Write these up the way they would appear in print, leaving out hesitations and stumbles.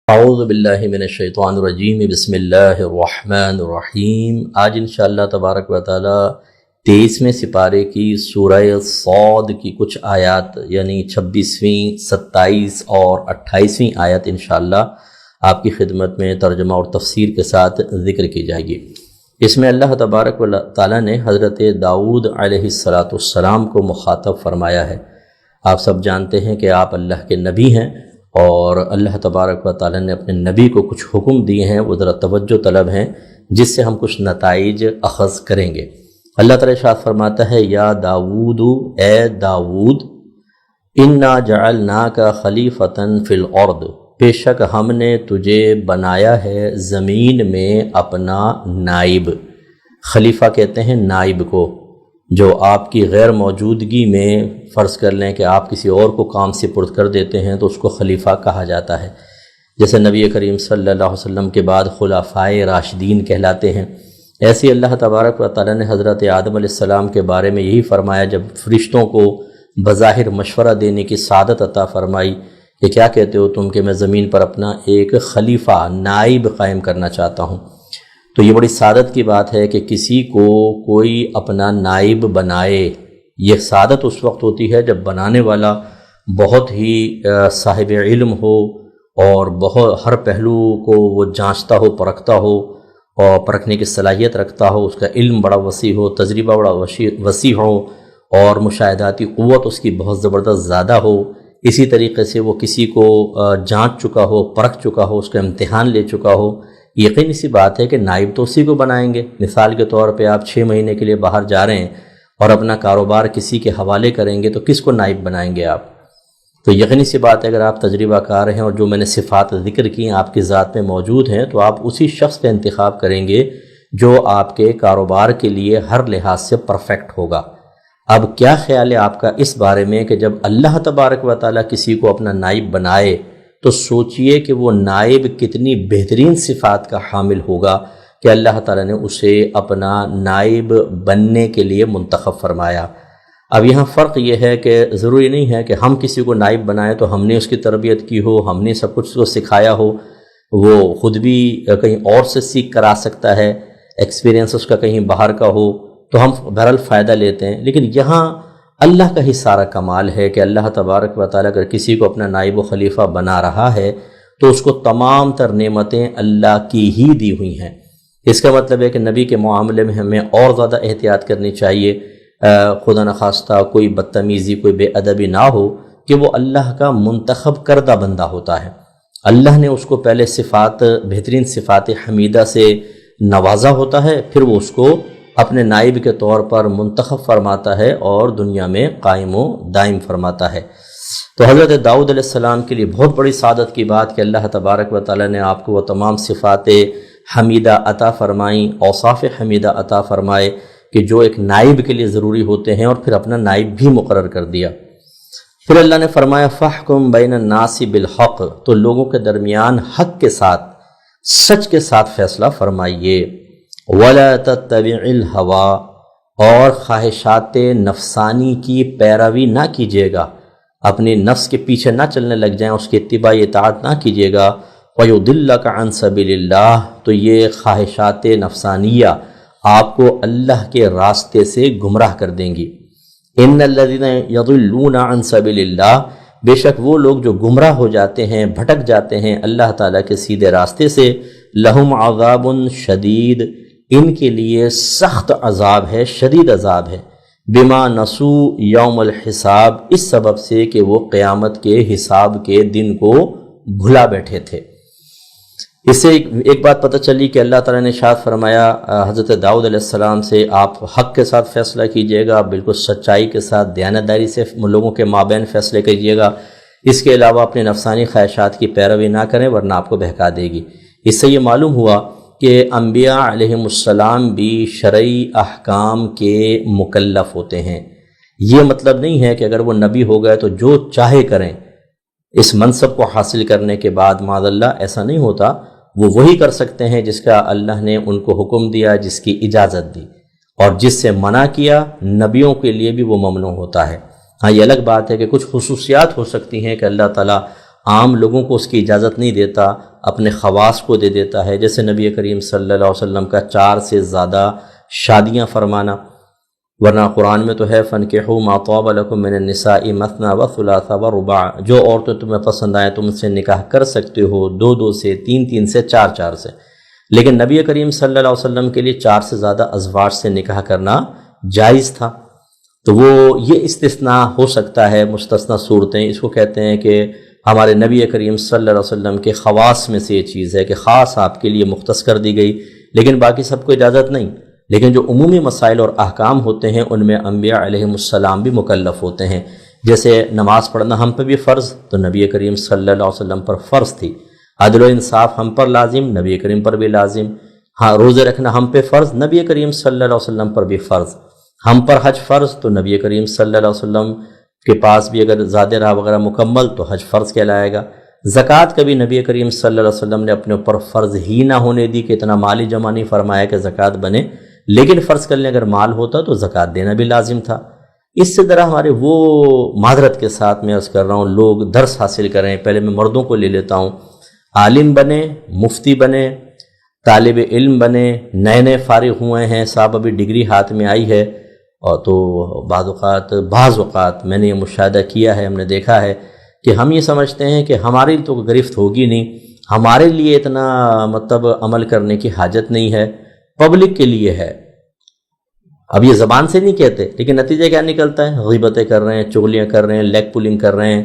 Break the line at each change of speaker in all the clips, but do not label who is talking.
اعوذ باللہ من الشیطان الرجیم بسم اللہ الرحمن الرحیم۔ آج انشاءاللہ تبارک و تعالی 23ویں سپارے کی سورہ صاد کی کچھ آیات یعنی 26ویں 27 اور 28ویں آیت انشاءاللہ آپ کی خدمت میں ترجمہ اور تفسیر کے ساتھ ذکر کی جائے گی۔ اس میں اللہ تبارک و تعالی نے حضرت داؤد علیہ السلام کو مخاطب فرمایا ہے۔ آپ سب جانتے ہیں کہ آپ اللہ کے نبی ہیں اور اللہ تبارک و تعالی نے اپنے نبی کو کچھ حکم دیے ہیں، وہ ذرا توجہ طلب ہیں جس سے ہم کچھ نتائج اخذ کریں گے۔ اللہ تعالی ارشاد فرماتا ہے یا داؤد، اے داؤد، انا جعلناک خلیفۃ فی الارض، بے شک ہم نے تجھے بنایا ہے زمین میں اپنا نائب۔ خلیفہ کہتے ہیں نائب کو، جو آپ کی غیر موجودگی میں فرض کر لیں کہ آپ کسی اور کو کام سپرد کر دیتے ہیں تو اس کو خلیفہ کہا جاتا ہے۔ جیسے نبی کریم صلی اللہ علیہ وسلم کے بعد خلفائے راشدین کہلاتے ہیں، ایسے اللہ تبارک و تعالی نے حضرت آدم علیہ السلام کے بارے میں یہی فرمایا جب فرشتوں کو بظاہر مشورہ دینے کی سعادت عطا فرمائی کہ کیا کہتے ہو تم کہ میں زمین پر اپنا ایک خلیفہ نائب قائم کرنا چاہتا ہوں۔ تو یہ بڑی سعادت کی بات ہے کہ کسی کو کوئی اپنا نائب بنائے۔ یہ سعادت اس وقت ہوتی ہے جب بنانے والا بہت ہی صاحب علم ہو اور بہت ہر پہلو کو وہ جانچتا ہو، پرکھتا ہو اور پرکھنے کی صلاحیت رکھتا ہو، اس کا علم بڑا وسیع ہو، تجربہ بڑا وسیع ہو اور مشاہداتی قوت اس کی بہت زبردست زیادہ ہو۔ اسی طریقے سے وہ کسی کو جانچ چکا ہو، پرکھ چکا ہو، اس کا امتحان لے چکا ہو۔ یقینی سی بات ہے کہ نائب تو اسی کو بنائیں گے۔ مثال کے طور پہ آپ 6 مہینے کے لیے باہر جا رہے ہیں اور اپنا کاروبار کسی کے حوالے کریں گے تو کس کو نائب بنائیں گے آپ؟ تو یقینی سی بات ہے اگر آپ تجربہ کار ہیں اور جو میں نے صفات ذکر کی ہیں آپ کی ذات میں موجود ہیں تو آپ اسی شخص کا انتخاب کریں گے جو آپ کے کاروبار کے لیے ہر لحاظ سے پرفیکٹ ہوگا۔ اب کیا خیال ہے آپ کا اس بارے میں کہ جب اللہ تبارک و تعالیٰ کسی کو اپنا نائب بنائے تو سوچئے کہ وہ نائب کتنی بہترین صفات کا حامل ہوگا کہ اللہ تعالیٰ نے اسے اپنا نائب بننے کے لیے منتخب فرمایا۔ اب یہاں فرق یہ ہے کہ ضروری نہیں ہے کہ ہم کسی کو نائب بنائیں تو ہم نے اس کی تربیت کی ہو، ہم نے سب کچھ کو سکھایا ہو، وہ خود بھی کہیں اور سے سیکھ کر آ سکتا ہے، ایکسپیرینس اس کا کہیں باہر کا ہو تو ہم بہرحال فائدہ لیتے ہیں۔ لیکن یہاں اللہ کا ہی سارا کمال ہے کہ اللہ تبارک و تعالیٰ اگر کسی کو اپنا نائب و خلیفہ بنا رہا ہے تو اس کو تمام تر نعمتیں اللہ کی ہی دی ہوئی ہیں۔ اس کا مطلب ہے کہ نبی کے معاملے میں ہمیں اور زیادہ احتیاط کرنی چاہیے، خدا نخواستہ کوئی بدتمیزی، کوئی بے ادبی نہ ہو کہ وہ اللہ کا منتخب کردہ بندہ ہوتا ہے۔ اللہ نے اس کو پہلے صفات، بہترین صفات حمیدہ سے نوازا ہوتا ہے، پھر وہ اس کو اپنے نائب کے طور پر منتخب فرماتا ہے اور دنیا میں قائم و دائم فرماتا ہے۔ تو حضرت داؤد علیہ السلام کے لیے بہت بڑی سعادت کی بات کہ اللہ تبارک و تعالی نے آپ کو وہ تمام صفات حمیدہ عطا فرمائیں، اوصاف حمیدہ عطا فرمائے کہ جو ایک نائب کے لیے ضروری ہوتے ہیں، اور پھر اپنا نائب بھی مقرر کر دیا۔ پھر اللہ نے فرمایا فَاحْكُمْ بَيْنَ النَّاسِ بِالْحَقِّ، تو لوگوں کے درمیان حق کے ساتھ، سچ کے ساتھ فیصلہ فرمائیے۔ وَلَا تَتَّبِعِ الْهَوَىٰ، اور خواہشات نفسانی کی پیروی نہ کیجیے گا، اپنی نفس کے پیچھے نہ چلنے لگ جائیں، اس کی اتباع اطاعت نہ کیجیے گا۔ وَيُضِلَّكَ عَن سَبِيلِ اللَّهِ، تو یہ خواہشات نفسانیہ آپ کو اللہ کے راستے سے گمراہ کر دیں گی۔ إِنَّ الَّذِينَ يَضِلُّونَ عَن سَبِيلِ اللَّهِ، بے شک وہ لوگ جو گمراہ ہو جاتے ہیں، بھٹک جاتے ہیں اللہ تعالیٰ کے سیدھے راستے سے، لَهُمْ عَذَابٌ شَدِيدٌ، ان کے لیے سخت عذاب ہے، شدید عذاب ہے، بما نسو یوم الحساب، اس سبب سے کہ وہ قیامت کے حساب کے دن کو بھلا بیٹھے تھے۔ اس سے ایک بات پتہ چلی کہ اللہ تعالیٰ نے ارشاد فرمایا حضرت داؤد علیہ السلام سے آپ حق کے ساتھ فیصلہ کیجیے گا، بالکل سچائی کے ساتھ دیانتداری سے لوگوں کے مابین فیصلے کیجیے گا، اس کے علاوہ اپنے نفسانی خواہشات کی پیروی نہ کریں ورنہ آپ کو بہکا دے گی۔ اس سے یہ معلوم ہوا کہ انبیاء علیہم السلام بھی شرعی احکام کے مکلف ہوتے ہیں۔ یہ مطلب نہیں ہے کہ اگر وہ نبی ہو گئے تو جو چاہے کریں، اس منصب کو حاصل کرنے کے بعد معاذ اللہ ایسا نہیں ہوتا، وہ وہی کر سکتے ہیں جس کا اللہ نے ان کو حکم دیا، جس کی اجازت دی، اور جس سے منع کیا نبیوں کے لیے بھی وہ ممنوع ہوتا ہے۔ ہاں یہ الگ بات ہے کہ کچھ خصوصیات ہو سکتی ہیں کہ اللہ تعالیٰ عام لوگوں کو اس کی اجازت نہیں دیتا، اپنے خواص کو دے دیتا ہے، جیسے نبی کریم صلی اللہ علیہ وسلم کا 4 سے زیادہ شادیاں فرمانا، ورنہ قرآن میں تو ہے فَانْكِحُوا مَا طَابَ لَكُم مِّنَ النِّسَاءِ مَثْنَىٰ وَثُلَاثَ وَرُبَاعَ، جو عورتیں تمہیں پسند آئیں تم سے نکاح کر سکتے ہو 2 سے، 3 سے، 4 سے، لیکن نبی کریم صلی اللہ علیہ وسلم کے لیے 4 سے زیادہ ازواج سے نکاح کرنا جائز تھا۔ تو وہ یہ استثناء ہو سکتا ہے، مستثنیٰ صورتیں، اس کو کہتے ہیں کہ ہمارے نبی کریم صلی اللہ علیہ وسلم کے خواص میں سے یہ چیز ہے کہ خاص آپ کے لیے مختص کر دی گئی، لیکن باقی سب کو اجازت نہیں۔ لیکن جو عمومی مسائل اور احکام ہوتے ہیں ان میں انبیاء علیہم السلام بھی مکلف ہوتے ہیں، جیسے نماز پڑھنا ہم پہ بھی فرض، تو نبی کریم صلی اللہ علیہ وسلم پر فرض تھی۔ عدل و انصاف ہم پر لازم، نبی کریم پر بھی لازم۔ ہاں، روزے رکھنا ہم پہ فرض، نبی کریم صلی اللہ علیہ وسلم پر بھی فرض۔ ہم پر حج فرض، تو نبی کریم صلی اللہ علیہ وسلم کے پاس بھی اگر زاد راہ وغیرہ مکمل تو حج فرض کہلائے گا۔ زکوٰۃ کبھی نبی کریم صلی اللہ علیہ وسلم نے اپنے اوپر فرض ہی نہ ہونے دی کہ اتنا مال ہی جمع نہیں فرمایا کہ زکوٰۃ بنے، لیکن فرض کر لیں اگر مال ہوتا تو زکوٰۃ دینا بھی لازم تھا۔ اس سے ذرا ہمارے وہ معذرت کے ساتھ میں عرض کر رہا ہوں، لوگ درس حاصل کریں، پہلے میں مردوں کو لے لیتا ہوں، عالم بنے، مفتی بنے، طالب علم بنے، نئے فارغ ہوئے ہیں، صاحب ابھی ڈگری ہاتھ میں آئی ہے، اور تو بعض اوقات میں نے یہ مشاہدہ کیا ہے، ہم نے دیکھا ہے کہ ہم یہ سمجھتے ہیں کہ ہماری تو گرفت ہوگی نہیں، ہمارے لیے اتنا عمل کرنے کی حاجت نہیں ہے، پبلک کے لیے ہے۔ اب یہ زبان سے نہیں کہتے، لیکن نتیجہ کیا نکلتا ہے؟ غیبتیں کر رہے ہیں، چغلیاں کر رہے ہیں، لیگ پولنگ کر رہے ہیں،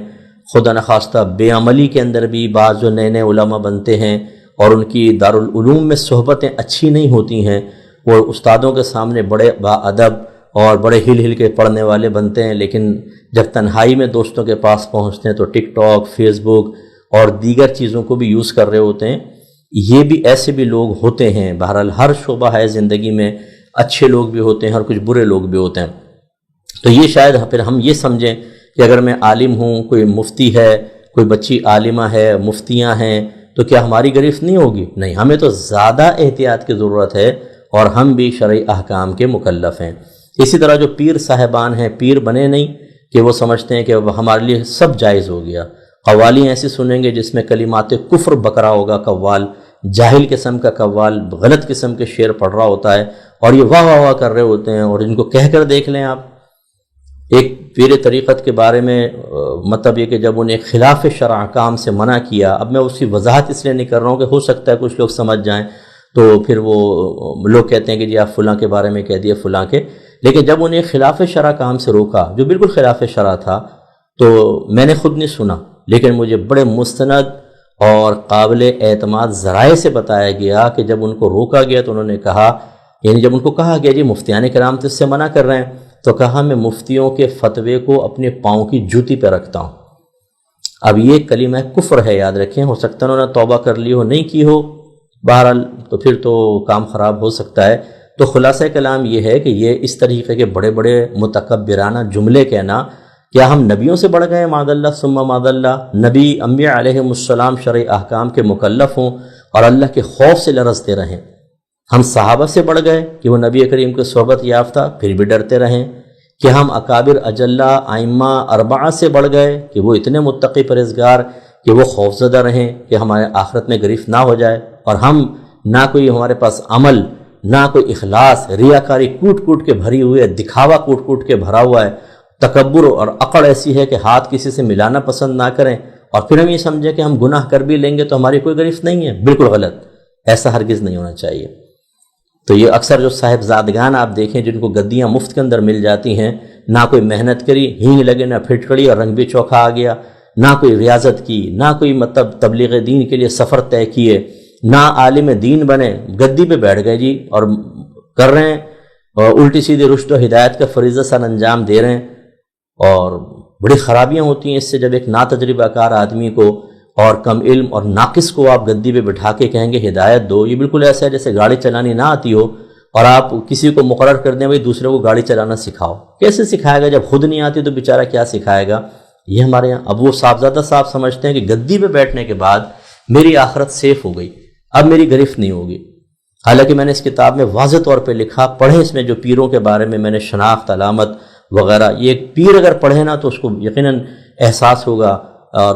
خدا نخواستہ بے عملی کے اندر بھی بعض جو نئے علماء بنتے ہیں اور ان کی دارالعلوم میں صحبتیں اچھی نہیں ہوتی ہیں، وہ استادوں کے سامنے بڑے باادب اور بڑے ہل کے پڑھنے والے بنتے ہیں، لیکن جب تنہائی میں دوستوں کے پاس پہنچتے ہیں تو ٹک ٹاک، فیس بک اور دیگر چیزوں کو بھی یوز کر رہے ہوتے ہیں۔ یہ بھی ایسے بھی لوگ ہوتے ہیں، بہرحال ہر شعبہ ہے زندگی میں، اچھے لوگ بھی ہوتے ہیں اور کچھ برے لوگ بھی ہوتے ہیں۔ تو یہ شاید پھر ہم یہ سمجھیں کہ اگر میں عالم ہوں، کوئی مفتی ہے، کوئی بچی عالمہ ہے، مفتیاں ہیں، تو کیا ہماری گرفت نہیں ہوگی؟ نہیں، ہمیں تو زیادہ احتیاط کی ضرورت ہے، اور ہم بھی شرعی احکام کے مکلف ہیں۔ اسی طرح جو پیر صاحبان ہیں، پیر بنے نہیں کہ وہ سمجھتے ہیں کہ ہمارے لیے سب جائز ہو گیا۔ قوالی ایسی سنیں گے جس میں کلمات کفر بکرا ہوگا، قوال جاہل قسم کا قوال غلط قسم کے شعر پڑھ رہا ہوتا ہے، اور یہ واہ واہ واہ کر رہے ہوتے ہیں، اور ان کو کہہ کر دیکھ لیں آپ۔ ایک پیر طریقت کے بارے میں یہ کہ جب انہیں خلاف شرع احکام سے منع کیا، اب میں اس کی وضاحت اس لیے نہیں کر رہا ہوں کہ ہو سکتا ہے کچھ لوگ سمجھ جائیں تو پھر وہ لوگ کہتے ہیں کہ جی آپ فلاں کے بارے میں کہہ دیے فلاں کے، لیکن جب انہیں خلاف شرع کام سے روکا جو بالکل خلاف شرع تھا، تو میں نے خود نہیں سنا، لیکن مجھے بڑے مستند اور قابل اعتماد ذرائع سے بتایا گیا کہ جب ان کو روکا گیا تو انہوں نے کہا، یعنی جب ان کو کہا گیا جی مفتیان کرام تو اس سے منع کر رہے ہیں، تو کہا میں مفتیوں کے فتوے کو اپنے پاؤں کی جوتی پہ رکھتا ہوں۔ اب یہ کلمہ کفر ہے، یاد رکھیں، ہو سکتا ہے انہوں نے توبہ کر لی ہو، نہیں کی ہو، بہرحال تو پھر تو کام خراب ہو سکتا ہے۔ تو خلاصہ کلام یہ ہے کہ یہ اس طریقے کے بڑے بڑے متکبرانہ جملے کہنا، کیا ہم نبیوں سے بڑھ گئے؟ معاذ اللہ ثم معاذ اللہ، نبی انبیاء علیہم السلام شرعی احکام کے مکلف ہوں اور اللہ کے خوف سے لرزتے رہیں۔ ہم صحابہ سے بڑھ گئے کہ وہ نبی کریم کے صحبت یافتہ پھر بھی ڈرتے رہیں، کہ ہم اکابر اجلہ ائمہ اربعہ سے بڑھ گئے کہ وہ اتنے متقی پرہیزگار کہ وہ خوفزدہ رہیں کہ ہمارے آخرت میں گرفت نہ ہو جائے، اور ہم نہ کوئی ہمارے پاس عمل، نہ کوئی اخلاص، ریاکاری کوٹ کوٹ کے بھری ہوئی ہے، دکھاوا کوٹ کوٹ کے بھرا ہوا ہے، تکبر اور اکڑ ایسی ہے کہ ہاتھ کسی سے ملانا پسند نہ کریں، اور پھر ہم یہ سمجھیں کہ ہم گناہ کر بھی لیں گے تو ہماری کوئی گرفت نہیں ہے۔ بالکل غلط، ایسا ہرگز نہیں ہونا چاہیے۔ تو یہ اکثر جو صاحبزادگان آپ دیکھیں جن کو گدیاں مفت کے اندر مل جاتی ہیں، نہ کوئی محنت کری، ہینگ لگے نہ پھٹکڑی اور رنگ بھی چوکھا آ گیا، نہ کوئی ریاضت کی، نہ کوئی تبلیغ دین کے لیے سفر طے کیے، نہ عالم دین بنے، گدی پہ بیٹھ گئے جی اور کر رہے ہیں، اور الٹی سیدھی رشد و ہدایت کا فریضہ سر انجام دے رہے ہیں، اور بڑی خرابیاں ہوتی ہیں اس سے جب ایک ناتجربہ کار آدمی کو اور کم علم اور ناقص کو آپ گدی پہ بٹھا کے کہیں گے ہدایت دو۔ یہ بالکل ایسا ہے جیسے گاڑی چلانی نہ آتی ہو اور آپ کسی کو مقرر کر دیں بھائی دوسرے کو گاڑی چلانا سکھاؤ، کیسے سکھائے گا؟ جب خود نہیں آتی تو بیچارہ کیا سکھائے گا؟ یہ ہمارے یہاں اب وہ صاحبزادہ صاحب سمجھتے ہیں کہ گدی پہ بیٹھنے کے بعد میری آخرت سیف ہو گئی، اب میری گرفت نہیں ہوگی۔ حالانکہ میں نے اس کتاب میں واضح طور پہ لکھا، پڑھیں اس میں جو پیروں کے بارے میں نے شناخت، علامت وغیرہ، یہ ایک پیر اگر پڑھے نا تو اس کو یقیناً احساس ہوگا اور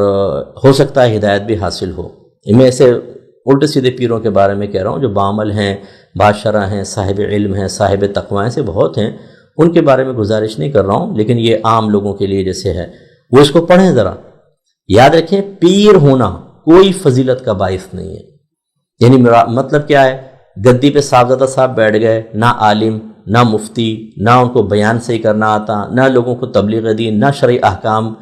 ہو سکتا ہے ہدایت بھی حاصل ہو۔ میں ایسے الٹے سیدھے پیروں کے بارے میں کہہ رہا ہوں جو بعمل ہیں، باشرہ ہیں، صاحب علم ہیں، صاحب تقوی ہیں، سے بہت ہیں، ان کے بارے میں گزارش نہیں کر رہا ہوں، لیکن یہ عام لوگوں کے لیے جیسے ہے وہ اس کو پڑھیں ذرا۔ یاد رکھیں پیر ہونا کوئی فضیلت کا باعث نہیں ہے، یعنی میرا مطلب کیا ہے، گدی پہ صاحبزادہ صاحب بیٹھ گئے، نہ عالم نہ مفتی، نہ ان کو بیان صحیح کرنا آتا، نہ لوگوں کو تبلیغ دین، نہ شرعی احکام،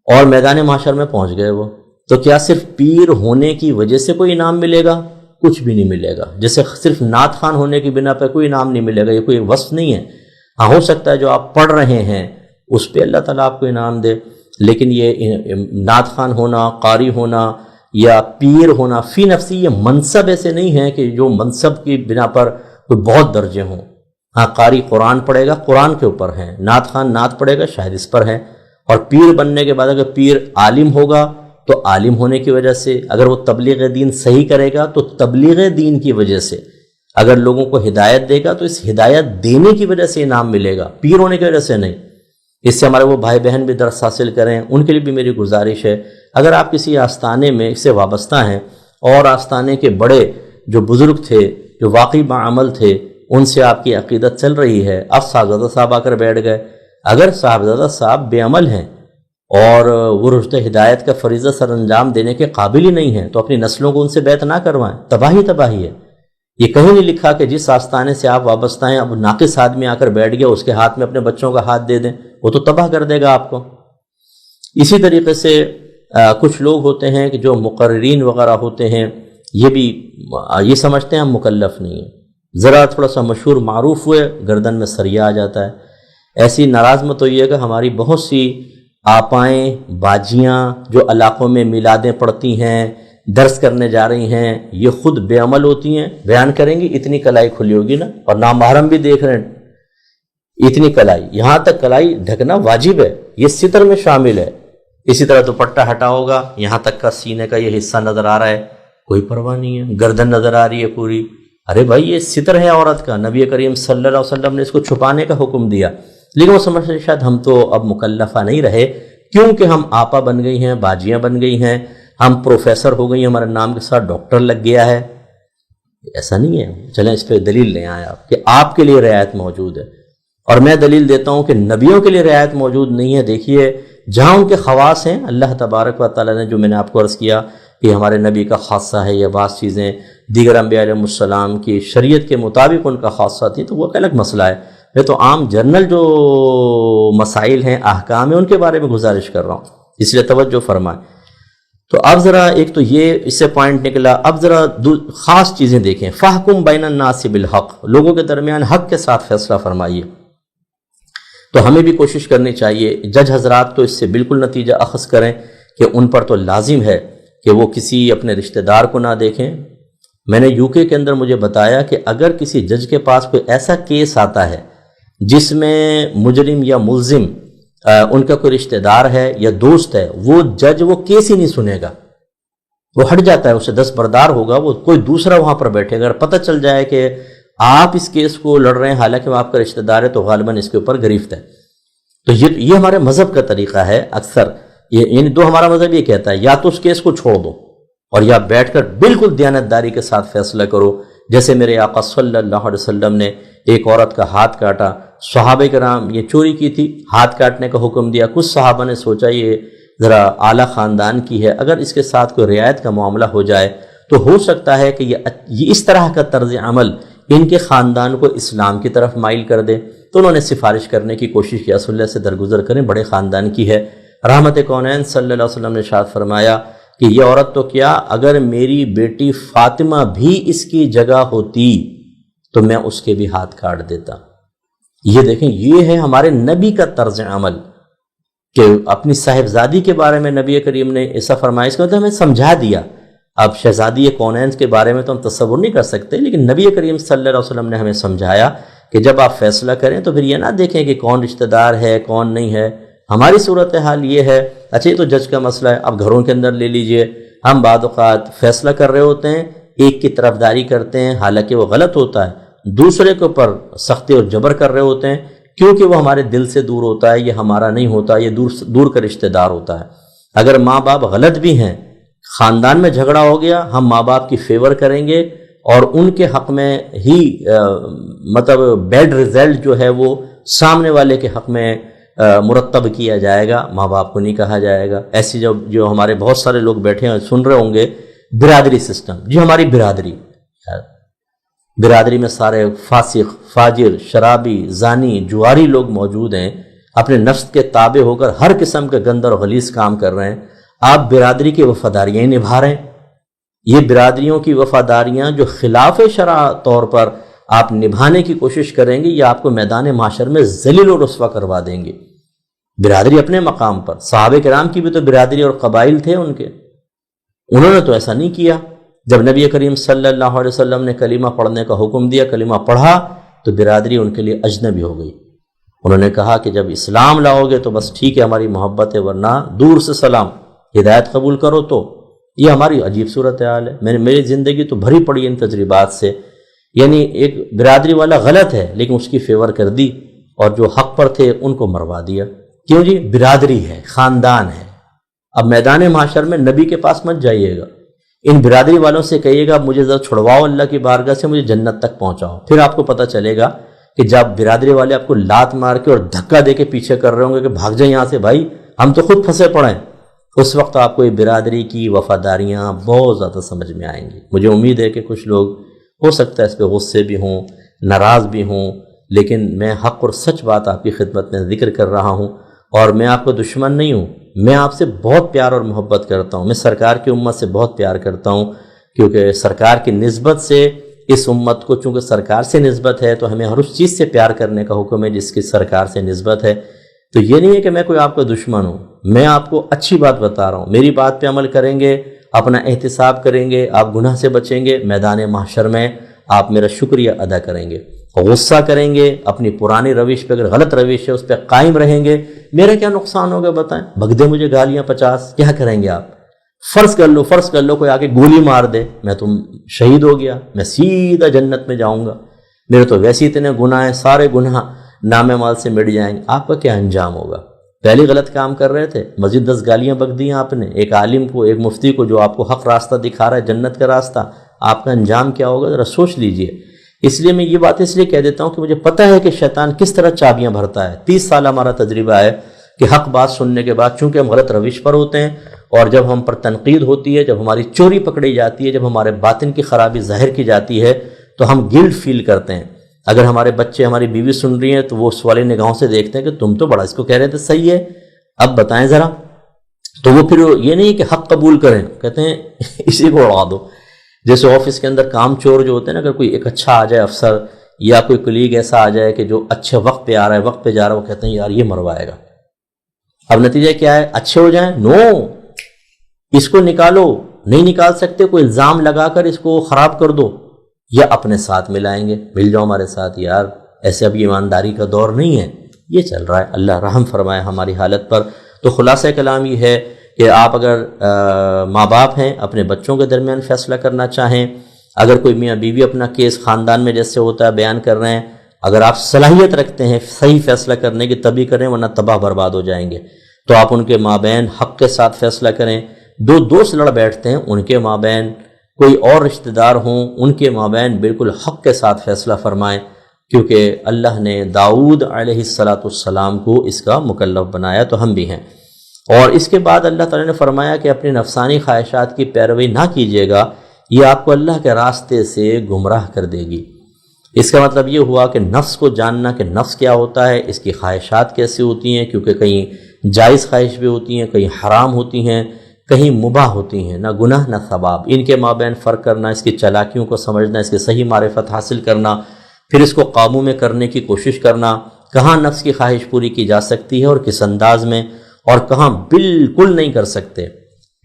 اور میدان محشر میں پہنچ گئے وہ، تو کیا صرف پیر ہونے کی وجہ سے کوئی انعام ملے گا؟ کچھ بھی نہیں ملے گا۔ جیسے صرف نعت خوان ہونے کی بنا پہ کوئی انعام نہیں ملے گا، یہ کوئی وصف نہیں ہے۔ ہاں ہو سکتا ہے جو آپ پڑھ رہے ہیں اس پہ اللہ تعالیٰ آپ کو انعام دے، لیکن یہ نعت خوان ہونا، قاری ہونا یا پیر ہونا فی نفسی یہ منصب ایسے نہیں ہے کہ جو منصب کی بنا پر کوئی بہت درجے ہوں۔ ہاں قاری قرآن پڑھے گا، قرآن کے اوپر ہے، نعت خوان نعت پڑھے گا، شاید اس پر ہے، اور پیر بننے کے بعد اگر پیر عالم ہوگا تو عالم ہونے کی وجہ سے، اگر وہ تبلیغ دین صحیح کرے گا تو تبلیغ دین کی وجہ سے، اگر لوگوں کو ہدایت دے گا تو اس ہدایت دینے کی وجہ سے انعام ملے گا، پیر ہونے کی وجہ سے نہیں۔ اس سے ہمارے وہ بھائی بہن بھی درس حاصل کریں، ان کے لیے بھی میری گزارش ہے، اگر آپ کسی آستانے میں اس سے وابستہ ہیں اور آستانے کے بڑے جو بزرگ تھے، جو واقعی بعمل تھے، ان سے آپ کی عقیدت چل رہی ہے، اب صاحبزادہ صاحب آ کر بیٹھ گئے، اگر صاحبزادہ صاحب بے عمل ہیں اور وہ رشد ہدایت کا فریضہ سر انجام دینے کے قابل ہی نہیں ہیں تو اپنی نسلوں کو ان سے بیعت نہ کروائیں، تباہی ہے۔ یہ کہیں نہیں لکھا کہ جس آستانے سے آپ وابستہ ہیں اب ناقص آدمی آ کر بیٹھ گیا اس کے ہاتھ میں اپنے بچوں کا ہاتھ دے دیں، وہ تو تباہ کر دے گا آپ کو۔ اسی طریقے سے کچھ لوگ ہوتے ہیں کہ جو مقررین وغیرہ ہوتے ہیں، یہ بھی یہ سمجھتے ہیں ہم مکلف نہیں ہیں، ذرا تھوڑا سا مشہور معروف ہوئے گردن میں سریا آ جاتا ہے۔ ایسی ناراض مت ہوئیے گا، ہماری بہت سی آپائیں باجیاں جو علاقوں میں میلادیں پڑھتی ہیں، درس کرنے جا رہی ہیں، یہ خود بے عمل ہوتی ہیں، بیان کریں گی اتنی کلائی کھلی ہوگی نا، اور نامحرم بھی دیکھ رہے ہیں، اتنی کلائی، یہاں تک کلائی ڈھکنا واجب ہے، یہ ستر میں شامل ہے۔ اسی طرح دوپٹہ ہٹا ہوگا، یہاں تک کا سینے کا یہ حصہ نظر آ رہا ہے، کوئی پرواہ نہیں ہے، گردن نظر آ رہی ہے پوری، ارے بھائی یہ ستر ہے عورت کا، نبی کریم صلی اللہ علیہ وسلم نے اس کو چھپانے کا حکم دیا، لیکن وہ سمجھتے شاید ہم تو اب مکلفہ نہیں رہے کیونکہ ہم آپا بن گئی ہیں، باجیاں بن گئی ہیں، ہم پروفیسر ہو گئی ہیں، ہمارے نام کے ساتھ ڈاکٹر لگ گیا ہے۔ ایسا نہیں ہے، چلیں اس پہ دلیل لیں آئے آپ کہ آپ کے لیے رعایت موجود ہے، اور میں دلیل دیتا ہوں کہ نبیوں کے لیے رعایت موجود نہیں ہے۔ دیکھیے جہاں ان کے خواص ہیں، اللہ تبارک و تعالیٰ نے جو میں نے آپ کو عرض کیا کہ ہمارے نبی کا خاصہ ہے، یہ بعض چیزیں دیگر انبیاء علیہ السلام کی شریعت کے مطابق ان کا خاصہ تھی تو وہ ایک الگ مسئلہ ہے، میں تو عام جنرل جو مسائل ہیں، احکام ہیں، ان کے بارے میں گزارش کر رہا ہوں، اس لیے توجہ فرمائیں۔ تو اب ذرا ایک تو یہ اس سے پوائنٹ نکلا، اب ذرا خاص چیزیں دیکھیں، فاحکم بین الناس بالحق، لوگوں کے درمیان حق کے ساتھ فیصلہ فرمائیے۔ تو ہمیں بھی کوشش کرنی چاہیے، جج حضرات تو اس سے بالکل نتیجہ اخذ کریں کہ ان پر تو لازم ہے کہ وہ کسی اپنے رشتہ دار کو نہ دیکھیں۔ میں نے یو کے اندر مجھے بتایا کہ اگر کسی جج کے پاس کوئی ایسا کیس آتا ہے جس میں مجرم یا ملزم ان کا کوئی رشتہ دار ہے یا دوست ہے، وہ جج وہ کیس ہی نہیں سنے گا، وہ ہٹ جاتا ہے، اسے دستبردار ہوگا، وہ کوئی دوسرا وہاں پر بیٹھے گا۔ اگر پتہ چل جائے کہ آپ اس کیس کو لڑ رہے ہیں حالانکہ وہ آپ کا رشتہ دار ہے تو غالباً اس کے اوپر گرفت ہے۔ تو یہ ہمارے مذہب کا طریقہ ہے اکثر، یعنی ہمارا مذہب یہ کہتا ہے یا تو اس کیس کو چھوڑ دو اور یا بیٹھ کر بالکل دیانتداری کے ساتھ فیصلہ کرو، جیسے میرے آقا صلی اللہ علیہ وسلم نے ایک عورت کا ہاتھ کاٹا، صحابہ کرام یہ چوری کی تھی، ہاتھ کاٹنے کا حکم دیا، کچھ صحابہ نے سوچا یہ ذرا اعلیٰ خاندان کی ہے، اگر اس کے ساتھ کوئی رعایت کا معاملہ ہو جائے تو ہو سکتا ہے کہ یہ اس طرح کا طرز عمل ان کے خاندان کو اسلام کی طرف مائل کر دے، تو انہوں نے سفارش کرنے کی کوشش کی، رسول اللہ سے درگزر کریں، بڑے خاندان کی ہے۔ رحمت کونین صلی اللہ علیہ وسلم نے ارشاد فرمایا کہ یہ عورت تو کیا، اگر میری بیٹی فاطمہ بھی اس کی جگہ ہوتی تو میں اس کے بھی ہاتھ کاٹ دیتا۔ یہ دیکھیں، یہ ہے ہمارے نبی کا طرز عمل کہ اپنی صاحبزادی کے بارے میں نبی کریم نے ایسا فرمایا، اس کا مطلب ہمیں سمجھا دیا۔ اب شہزادی کونین کے بارے میں تو ہم تصور نہیں کر سکتے، لیکن نبی کریم صلی اللہ علیہ وسلم نے ہمیں سمجھایا کہ جب آپ فیصلہ کریں تو پھر یہ نہ دیکھیں کہ کون رشتہ دار ہے کون نہیں ہے۔ ہماری صورتحال یہ ہے، اچھا یہ تو جج کا مسئلہ ہے، اب گھروں کے اندر لے لیجئے، ہم بعض اوقات فیصلہ کر رہے ہوتے ہیں، ایک کی طرفداری کرتے ہیں حالانکہ وہ غلط ہوتا ہے، دوسرے کے اوپر سختی اور جبر کر رہے ہوتے ہیں کیونکہ وہ ہمارے دل سے دور ہوتا ہے، یہ ہمارا نہیں ہوتا، یہ دور کا رشتہ دار ہوتا ہے۔ اگر ماں باپ غلط بھی ہیں، خاندان میں جھگڑا ہو گیا، ہم ماں باپ کی فیور کریں گے اور ان کے حق میں ہی مطلب بیڈ رزلٹ جو ہے وہ سامنے والے کے حق میں مرتب کیا جائے گا، ماں باپ کو نہیں کہا جائے گا۔ ایسی جو ہمارے بہت سارے لوگ بیٹھے ہیں سن رہے ہوں گے، برادری سسٹم، جی ہماری برادری میں سارے فاسق، فاجر، شرابی، زانی، جواری لوگ موجود ہیں، اپنے نفس کے تابع ہو کر ہر قسم کے گند اور غلیظ کام کر رہے ہیں۔ آپ برادری کی وفاداریاں نبھا رہے ہیں۔ یہ برادریوں کی وفاداریاں جو خلاف شرع طور پر آپ نبھانے کی کوشش کریں گے، یہ آپ کو میدان معاشر میں ذلیل و رسوا کروا دیں گے۔ برادری اپنے مقام پر، صحابہ کرام کی بھی تو برادری اور قبائل تھے ان کے، انہوں نے تو ایسا نہیں کیا۔ جب نبی کریم صلی اللہ علیہ وسلم نے کلمہ پڑھنے کا حکم دیا، کلمہ پڑھا تو برادری ان کے لیے اجنبی ہو گئی۔ انہوں نے کہا کہ جب اسلام لاؤ گے تو بس ٹھیک ہے، ہماری محبت ہے، ورنہ دور سے سلام، ہدایت قبول کرو تو۔ یہ ہماری عجیب صورتحال ہے۔ میری زندگی تو بھری پڑی ان تجربات سے، یعنی ایک برادری والا غلط ہے لیکن اس کی فیور کر دی، اور جو حق پر تھے ان کو مروا دیا۔ کیوں جی؟ برادری ہے، خاندان ہے۔ اب میدان معاشر میں نبی کے پاس مت جائیے گا، ان برادری والوں سے کہیے گا مجھے ذرا چھڑواؤ اللہ کی بارگاہ سے، مجھے جنت تک پہنچاؤ۔ پھر آپ کو پتہ چلے گا کہ جب برادری والے آپ کو لات مار کے اور دھکا دے کے پیچھے کر رہے ہوں گے کہ بھاگ جائیں یہاں سے بھائی، ہم تو خود پھنسے پڑے ہیں، اس وقت آپ کو یہ برادری کی وفاداریاں بہت زیادہ سمجھ میں آئیں گی۔ مجھے امید ہے کہ کچھ لوگ ہو سکتا ہے اس پہ غصے بھی ہوں، ناراض بھی ہوں، لیکن میں حق اور سچ بات آپ کی خدمت میں ذکر کر رہا ہوں، اور میں آپ کو دشمن نہیں ہوں، میں آپ سے بہت پیار اور محبت کرتا ہوں۔ میں سرکار کی امت سے بہت پیار کرتا ہوں، کیونکہ سرکار کی نسبت سے اس امت کو، چونکہ سرکار سے نسبت ہے تو ہمیں ہر اس چیز سے پیار کرنے کا حکم ہے جس کی سرکار سے نسبت ہے۔ تو یہ نہیں ہے کہ میں کوئی آپ کا دشمن ہوں، میں آپ کو اچھی بات بتا رہا ہوں۔ میری بات پہ عمل کریں گے، اپنا احتساب کریں گے، آپ گناہ سے بچیں گے، میدان محشر میں آپ میرا شکریہ ادا کریں گے۔ غصہ کریں گے، اپنی پرانی روش پہ، اگر غلط روش ہے اس پہ قائم رہیں گے، میرا کیا نقصان ہوگا بتائیں؟ بھگ دے مجھے گالیاں 50، کیا کریں گے آپ؟ فرض کر لو کوئی آگے گولی مار دے، میں تم شہید ہو گیا، میں سیدھا جنت میں جاؤں گا، میرے تو ویسے اتنے گناہ ہیں، سارے گناہ نام مال سے مٹ جائیں گے، آپ کا کیا انجام ہوگا؟ پہلے غلط کام کر رہے تھے، مزید 10 گالیاں بک دی آپ نے، ایک عالم کو، ایک مفتی کو جو آپ کو حق راستہ دکھا رہا ہے، جنت کا راستہ، آپ کا انجام کیا ہوگا؟ ذرا سوچ لیجئے۔ اس لیے میں یہ بات اس لیے کہہ دیتا ہوں کہ مجھے پتہ ہے کہ شیطان کس طرح چابیاں بھرتا ہے۔ 30 سال ہمارا تجربہ ہے کہ حق بات سننے کے بعد چونکہ ہم غلط روش پر ہوتے ہیں، اور جب ہم پر تنقید ہوتی ہے، جب ہماری چوری پکڑی جاتی ہے، جب ہمارے باطن کی خرابی ظاہر کی جاتی ہے، تو ہم گلٹ فیل کرتے ہیں۔ اگر ہمارے بچے، ہماری بیوی سن رہی ہیں تو وہ سوالی نگاہوں سے دیکھتے ہیں کہ تم تو بڑا اس کو کہہ رہے تھے صحیح ہے، اب بتائیں ذرا۔ تو وہ پھر یہ نہیں کہ حق قبول کریں، کہتے ہیں اسی کو اڑا دو۔ جیسے آفس کے اندر کام چور جو ہوتے ہیں نا، اگر کوئی ایک اچھا آ جائے افسر یا کوئی کلیگ ایسا آ جائے کہ جو اچھے وقت پہ آ رہا ہے، وقت پہ جا رہا ہے، وہ کہتے ہیں یار یہ مروائے گا۔ اب نتیجہ کیا ہے؟ اچھے ہو جائیں؟ نو، اس کو نکالو، نہیں نکال سکتے کوئی الزام لگا کر اس کو خراب کر دو، یا اپنے ساتھ ملائیں گے، مل جاؤ ہمارے ساتھ یار، ایسے اب ایمانداری کا دور نہیں ہے، یہ چل رہا ہے۔ اللہ رحم فرمائے ہماری حالت پر۔ تو خلاصہ کلام یہ ہے کہ آپ اگر ماں باپ ہیں، اپنے بچوں کے درمیان فیصلہ کرنا چاہیں، اگر کوئی میاں بیوی اپنا کیس خاندان میں جیسے ہوتا ہے بیان کر رہے ہیں، اگر آپ صلاحیت رکھتے ہیں صحیح فیصلہ کرنے کی تبھی کریں، ورنہ تباہ برباد ہو جائیں گے۔ تو آپ ان کے مابین حق کے ساتھ فیصلہ کریں۔ دو دوست لڑ بیٹھتے ہیں، ان کے مابین کوئی اور رشتہ دار ہوں، ان کے مابین بالکل حق کے ساتھ فیصلہ فرمائیں، کیونکہ اللہ نے داؤد علیہ السلام کو اس کا مکلف بنایا، تو ہم بھی ہیں۔ اور اس کے بعد اللہ تعالیٰ نے فرمایا کہ اپنی نفسانی خواہشات کی پیروی نہ کیجیے گا، یہ آپ کو اللہ کے راستے سے گمراہ کر دے گی۔ اس کا مطلب یہ ہوا کہ نفس کو جاننا کہ نفس کیا ہوتا ہے، اس کی خواہشات کیسی ہوتی ہیں، کیونکہ کہیں جائز خواہش بھی ہوتی ہیں، کہیں حرام ہوتی ہیں، کہیں مباح ہوتی ہیں، نہ گناہ نہ ثواب، ان کے مابین فرق کرنا، اس کی چالاکیوں کو سمجھنا، اس کی صحیح معرفت حاصل کرنا، پھر اس کو قابو میں کرنے کی کوشش کرنا، کہاں نفس کی خواہش پوری کی جا سکتی ہے اور کس انداز میں، اور کہاں بالکل نہیں کر سکتے۔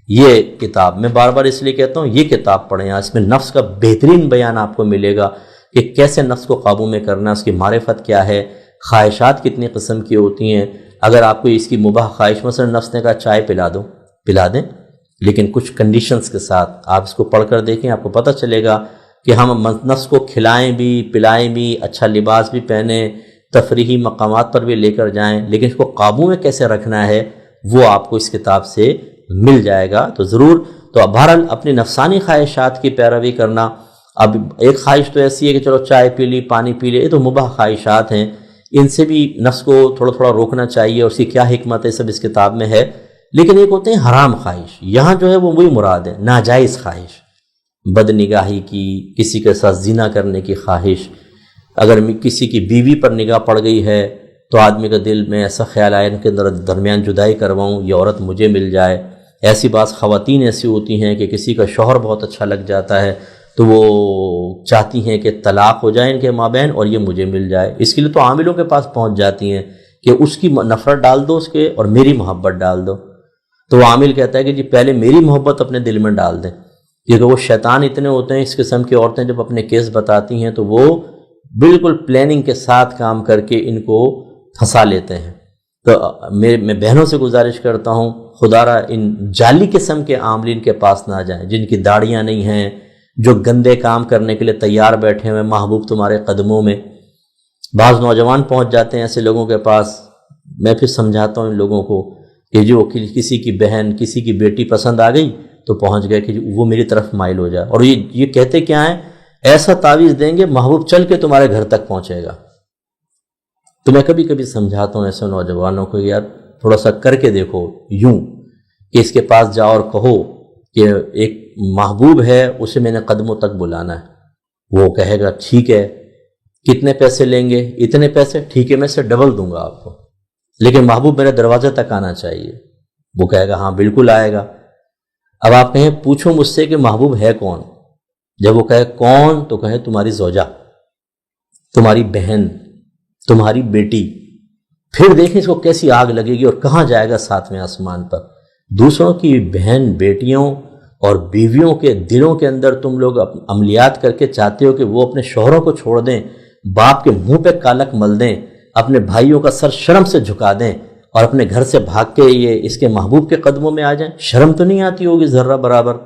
یہ کتاب میں بار بار اس لیے کہتا ہوں یہ کتاب پڑھیں، اس میں نفس کا بہترین بیان آپ کو ملے گا کہ کیسے نفس کو قابو میں کرنا، اس کی معرفت کیا ہے، خواہشات کتنی قسم کی ہوتی ہیں۔ اگر آپ کو اس کی مباح خواہش، مثلا نفس نے کہا چائے پلا دیں، لیکن کچھ کنڈیشنز کے ساتھ، آپ اس کو پڑھ کر دیکھیں، آپ کو پتہ چلے گا کہ ہم نفس کو کھلائیں بھی، پلائیں بھی، اچھا لباس بھی پہنیں، تفریحی مقامات پر بھی لے کر جائیں، لیکن اس کو قابو میں کیسے رکھنا ہے وہ آپ کو اس کتاب سے مل جائے گا تو ضرور. تو بہرحال اپنی نفسانی خواہشات کی پیروی کرنا. اب ایک خواہش تو ایسی ہے کہ چلو چائے پی لی، پانی پی لے، یہ تو مباح خواہشات ہیں، ان سے بھی نفس کو تھوڑا تھوڑا روکنا چاہیے، اور اس کی کیا حکمت ہے سب اس کتاب میں ہے. لیکن ایک ہوتے ہیں حرام خواہش، یہاں جو ہے وہ وہی مراد ہے، ناجائز خواہش، بد نگاہی کی، کسی کے ساتھ زنا کرنے کی خواہش. اگر کسی کی بیوی پر نگاہ پڑ گئی ہے تو آدمی کا دل میں ایسا خیال آئے کہ درمیان جدائی کرواؤں، یہ عورت مجھے مل جائے. ایسی بعض خواتین ایسی ہوتی ہیں کہ کسی کا شوہر بہت اچھا لگ جاتا ہے تو وہ چاہتی ہیں کہ طلاق ہو جائے ان کے مابین اور یہ مجھے مل جائے. اس کے لیے تو عاملوں کے پاس پہنچ جاتی ہیں کہ اس کی نفرت ڈال دو اس کے اور میری محبت ڈال دو. تو وہ عامل کہتا ہے کہ جی پہلے میری محبت اپنے دل میں ڈال دیں، کیونکہ وہ شیطان اتنے ہوتے ہیں. اس قسم کی عورتیں جب اپنے کیس بتاتی ہیں تو وہ بالکل پلاننگ کے ساتھ کام کر کے ان کو پھنسا لیتے ہیں. تو میں بہنوں سے گزارش کرتا ہوں خدا را ان جعلی قسم کے عاملین کے پاس نہ جائیں، جن کی داڑیاں نہیں ہیں، جو گندے کام کرنے کے لیے تیار بیٹھے ہوئے، محبوب تمہارے قدموں میں. بعض نوجوان پہنچ جاتے ہیں ایسے لوگوں کے پاس. میں پھر سمجھاتا ہوں ان لوگوں کو کہ جو کسی کی بہن، کسی کی بیٹی پسند آ گئی تو پہنچ گئے کہ وہ میری طرف مائل ہو جائے. اور یہ کہتے کیا ہیں، ایسا تعویذ دیں گے محبوب چل کے تمہارے گھر تک پہنچے گا. تو میں کبھی کبھی سمجھاتا ہوں ایسے نوجوانوں کو، یار تھوڑا سا کر کے دیکھو یوں کہ اس کے پاس جاؤ اور کہو کہ ایک محبوب ہے، اسے میں نے قدموں تک بلانا ہے. وہ کہے گا ٹھیک ہے، کتنے پیسے لیں گے؟ اتنے پیسے، ٹھیک ہے میں سے ڈبل دوں گا آپ کو، لیکن محبوب میرے دروازے تک آنا چاہیے. وہ کہے گا ہاں بالکل آئے گا. اب آپ کہیں پوچھو مجھ سے کہ محبوب ہے کون؟ جب وہ کہے کون تو کہے تمہاری زوجہ، تمہاری بہن، تمہاری بیٹی. پھر دیکھیں اس کو کیسی آگ لگے گی اور کہاں جائے گا ساتویں آسمان پر. دوسروں کی بہن، بیٹیوں اور بیویوں کے دلوں کے اندر تم لوگ عملیات کر کے چاہتے ہو کہ وہ اپنے شوہروں کو چھوڑ دیں، باپ کے منہ پہ کالک مل دیں، اپنے بھائیوں کا سر شرم سے جھکا دیں اور اپنے گھر سے بھاگ کے یہ اس کے محبوب کے قدموں میں آ جائیں. شرم تو نہیں آتی ہوگی ذرہ برابر؟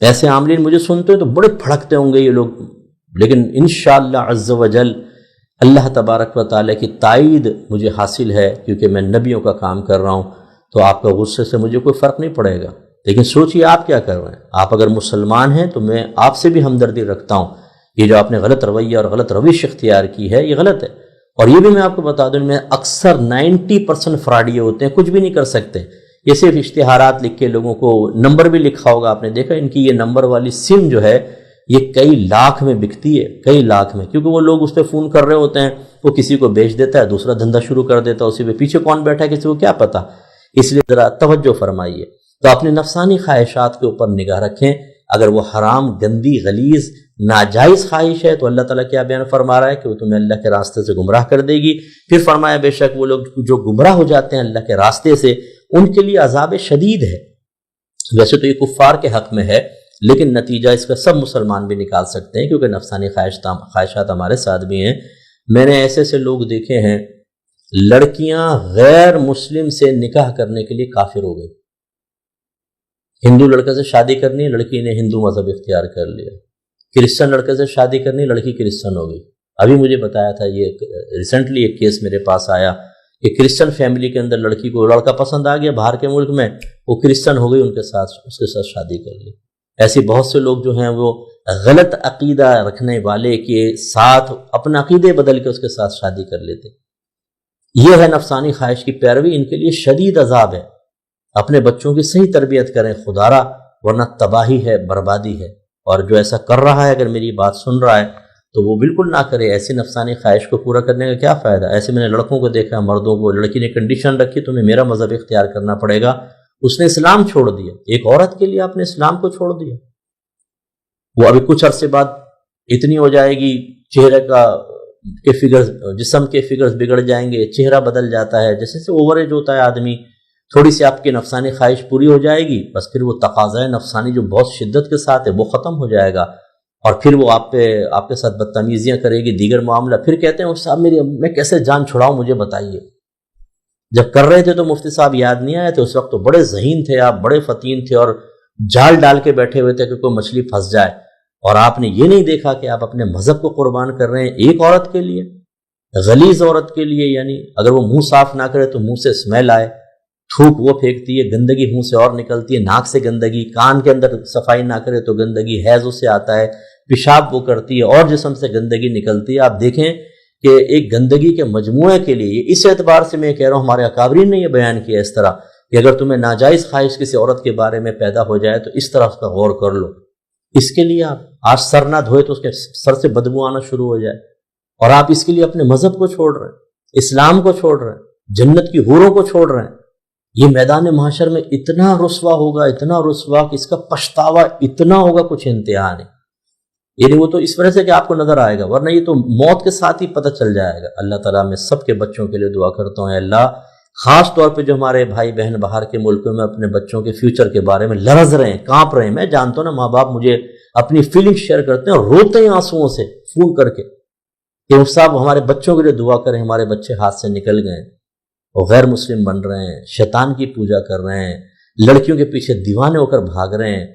ایسے عاملین مجھے سنتے ہیں تو بڑے پھڑکتے ہوں گے یہ لوگ، لیکن انشاءاللہ عز و جل اللہ تبارک و تعالیٰ کی تائید مجھے حاصل ہے، کیونکہ میں نبیوں کا کام کر رہا ہوں. تو آپ کا غصے سے مجھے کوئی فرق نہیں پڑے گا. لیکن سوچئے آپ کیا کر رہے ہیں. آپ اگر مسلمان ہیں تو میں آپ سے بھی ہمدردی رکھتا ہوں. یہ جو آپ نے غلط رویہ اور غلط روش اختیار کی ہے یہ غلط ہے. اور یہ بھی میں آپ کو بتا دوں، میں اکثر 90% فراڈ یہ ہوتے ہیں، کچھ بھی نہیں کر سکتے. یہ صرف اشتہارات لکھ کے لوگوں کو، نمبر بھی لکھا ہوگا آپ نے دیکھا، ان کی یہ نمبر والی سم جو ہے یہ کئی لاکھ میں بکتی ہے، کئی لاکھ میں، کیونکہ وہ لوگ اس پہ فون کر رہے ہوتے ہیں. وہ کسی کو بیچ دیتا ہے، دوسرا دھندا شروع کر دیتا ہے، اسی پہ پیچھے کون بیٹھا ہے کسی کو کیا پتا. اس لیے ذرا توجہ فرمائیے. تو اپنے نفسانی خواہشات کے اوپر نگاہ رکھیں. اگر وہ حرام، گندی، غلیظ، ناجائز خواہش ہے تو اللہ تعالیٰ کیا بیان فرما رہا ہے کہ وہ تمہیں اللہ کے راستے سے گمراہ کر دے گی. پھر فرمایا بے شک وہ لوگ جو گمراہ ہو جاتے ہیں اللہ کے راستے سے ان کے لیے عذاب شدید ہے. ویسے تو یہ کفار کے حق میں ہے، لیکن نتیجہ اس کا سب مسلمان بھی نکال سکتے ہیں، کیونکہ نفسانی خواہشات ہمارے ساتھ بھی ہیں. میں نے ایسے ایسے لوگ دیکھے ہیں، لڑکیاں غیر مسلم سے نکاح کرنے کے لیے کافر ہو گئی. ہندو لڑکے سے شادی کرنی، لڑکی نے ہندو مذہب اختیار کر لیا. کرسچن لڑکے سے شادی کرنی، لڑکی کرسچن ہو گئی. ابھی مجھے بتایا تھا، یہ ریسنٹلی ایک کیس میرے پاس آیا کہ کرسچن فیملی کے اندر لڑکی کو لڑکا پسند آ گیا باہر کے ملک میں، وہ کرسچن ہو گئی، اس کے ساتھ شادی کر لی. ایسے بہت سے لوگ جو ہیں وہ غلط عقیدہ رکھنے والے کے ساتھ اپنا عقیدے بدل کے اس کے ساتھ شادی کر لیتے. یہ ہے نفسانی خواہش کی پیروی. ان کے لیے شدید عذاب ہے. اپنے بچوں کی صحیح تربیت کریں خدارا، ورنہ تباہی ہے، بربادی ہے. اور جو ایسا کر رہا ہے، اگر میری بات سن رہا ہے تو وہ بالکل نہ کرے. ایسی نفسانی خواہش کو پورا کرنے کا کیا فائدہ؟ ایسے میں نے لڑکوں کو دیکھا، مردوں کو، لڑکی نے کنڈیشن رکھی تمہیں میرا مذہب اختیار کرنا پڑے گا. اس نے اسلام چھوڑ دیا. ایک عورت کے لیے آپ نے اسلام کو چھوڑ دیا. وہ ابھی کچھ عرصے بعد اتنی ہو جائے گی، چہرے کے فگرز، جسم کے فگرز بگڑ جائیں گے، چہرہ بدل جاتا ہے، جیسے سے اوور ایج ہوتا ہے آدمی. تھوڑی سی آپ کی نفسانی خواہش پوری ہو جائے گی، بس پھر وہ تقاضۂ نفسانی جو بہت شدت کے ساتھ ہے وہ ختم ہو جائے گا، اور پھر وہ آپ کے ساتھ بدتمیزیاں کرے گی، دیگر معاملہ. پھر کہتے ہیں صاحب میں کیسے جان چھڑاؤں، مجھے بتائیے. جب کر رہے تھے تو مفتی صاحب یاد نہیں آئے تھے؟ اس وقت تو بڑے ذہین تھے آپ، بڑے فتین تھے، اور جال ڈال کے بیٹھے ہوئے تھے کہ کوئی مچھلی پھنس جائے. اور آپ نے یہ نہیں دیکھا کہ آپ اپنے مذہب کو قربان کر رہے ہیں ایک عورت کے لیے، غلیظ عورت کے لیے. یعنی اگر وہ منہ صاف نہ کرے تو منہ سے اسمیل آئے، تھوک وہ پھینکتی ہے، گندگی منہ سے اور نکلتی ہے، ناک سے گندگی، کان کے اندر صفائی نہ کرے تو گندگی، حیض اس سے آتا ہے، پیشاب وہ کرتی ہے اور جسم سے گندگی نکلتی ہے۔ آپ دیکھیں کہ ایک گندگی کے مجموعے کے لیے، اس اعتبار سے میں کہہ رہا ہوں، ہمارے اکابرین نے یہ بیان کیا اس طرح کہ اگر تمہیں ناجائز خواہش کسی عورت کے بارے میں پیدا ہو جائے تو اس طرح اس کا غور کر لو۔ اس کے لیے آپ آج سر نہ دھوئے تو اس کے سر سے بدبو آنا شروع ہو جائے، اور آپ اس کے لیے اپنے مذہب کو چھوڑ رہے ہیں، اسلام کو چھوڑ رہے ہیں، جنت کی حوروں کو چھوڑ رہے ہیں۔ یہ میدان محشر میں اتنا رسوا ہوگا، اتنا رسوا کہ اس کا پچھتاوا اتنا ہوگا کچھ انتہا نہیں۔ یعنی وہ تو اس وجہ سے کہ آپ کو نظر آئے گا، ورنہ یہ تو موت کے ساتھ ہی پتہ چل جائے گا۔ اللہ تعالیٰ میں سب کے بچوں کے لیے دعا کرتا ہوں، اے اللہ خاص طور پہ جو ہمارے بھائی بہن باہر کے ملکوں میں اپنے بچوں کے فیوچر کے بارے میں لرز رہے ہیں، کانپ رہے ہیں، میں جانتا ہوں نا ماں باپ مجھے اپنی فیلنگ شیئر کرتے ہیں اور روتے ہیں آنسوؤں سے فون کر کے کہ صاحب ہمارے بچوں کے لیے دعا کریں، ہمارے بچے ہاتھ سے نکل گئے، وہ غیر مسلم بن رہے ہیں، شیطان کی پوجا کر رہے ہیں، لڑکیوں کے پیچھے دیوانے ہو کر بھاگ رہے ہیں،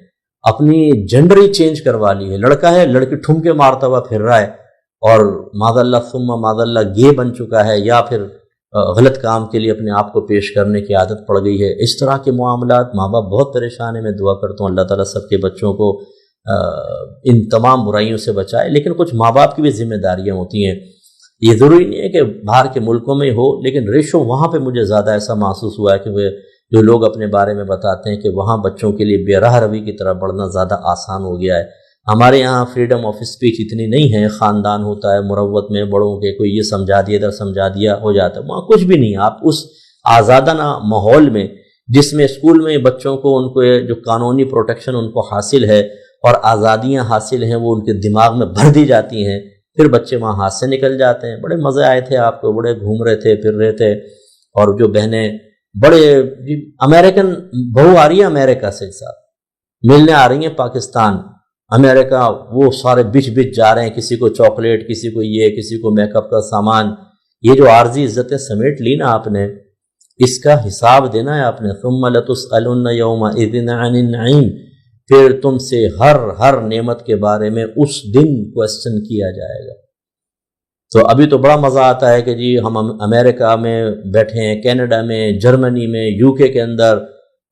اپنی جنڈر ہی چینج کروا لی ہے، لڑکا ہے لڑکی ٹھمکے مارتا ہوا پھر رہا ہے اور معاذ اللہ ثم معاذ اللہ گے بن چکا ہے، یا پھر غلط کام کے لیے اپنے آپ کو پیش کرنے کی عادت پڑ گئی ہے۔ اس طرح کے معاملات، ماں باپ بہت پریشان ہیں۔ میں دعا کرتا ہوں اللہ تعالیٰ سب کے بچوں کو ان تمام برائیوں سے بچائے، لیکن کچھ ماں باپ کی بھی ذمہ داریاں ہوتی ہیں۔ یہ ضروری نہیں ہے کہ باہر کے ملکوں میں ہو، لیکن ریشو وہاں پہ مجھے زیادہ ایسا محسوس ہوا ہے کہ وہ جو لوگ اپنے بارے میں بتاتے ہیں کہ وہاں بچوں کے لیے بے راہ روی کی طرح بڑھنا زیادہ آسان ہو گیا ہے۔ ہمارے یہاں فریڈم آف اسپیچ اتنی نہیں ہے، خاندان ہوتا ہے مروت میں بڑوں کے، کوئی یہ سمجھا دیا ادھر سمجھا دیا ہو جاتا ہے، وہاں کچھ بھی نہیں ہے۔ آپ اس آزادانہ ماحول میں جس میں اسکول میں بچوں کو ان کو جو قانونی پروٹیکشن ان کو حاصل ہے اور آزادیاں حاصل ہیں وہ ان کے دماغ میں بھر دی جاتی ہیں، پھر بچے وہاں ہاتھ سے نکل جاتے ہیں۔ بڑے مزے آئے تھے آپ کو، بڑے گھوم رہے تھے پھر رہے تھے، اور جو بہنیں بڑے امریکن بہو آ رہی ہے امریکہ سے ساتھ ملنے آ رہی ہیں پاکستان امریکہ، وہ سارے بچ جا رہے ہیں، کسی کو چاکلیٹ، کسی کو یہ، کسی کو میک اپ کا سامان۔ یہ جو عارضی عزتیں سمیٹ لی نا آپ نے، اس کا حساب دینا ہے آپ نے۔ ثم لتسألن یومئذ عن النعیم، پھر تم سے ہر نعمت کے بارے میں اس دن کوسچن کیا جائے گا۔ تو ابھی تو بڑا مزہ آتا ہے کہ جی ہم امریکہ میں بیٹھے ہیں، کینیڈا میں، جرمنی میں، یو کے اندر،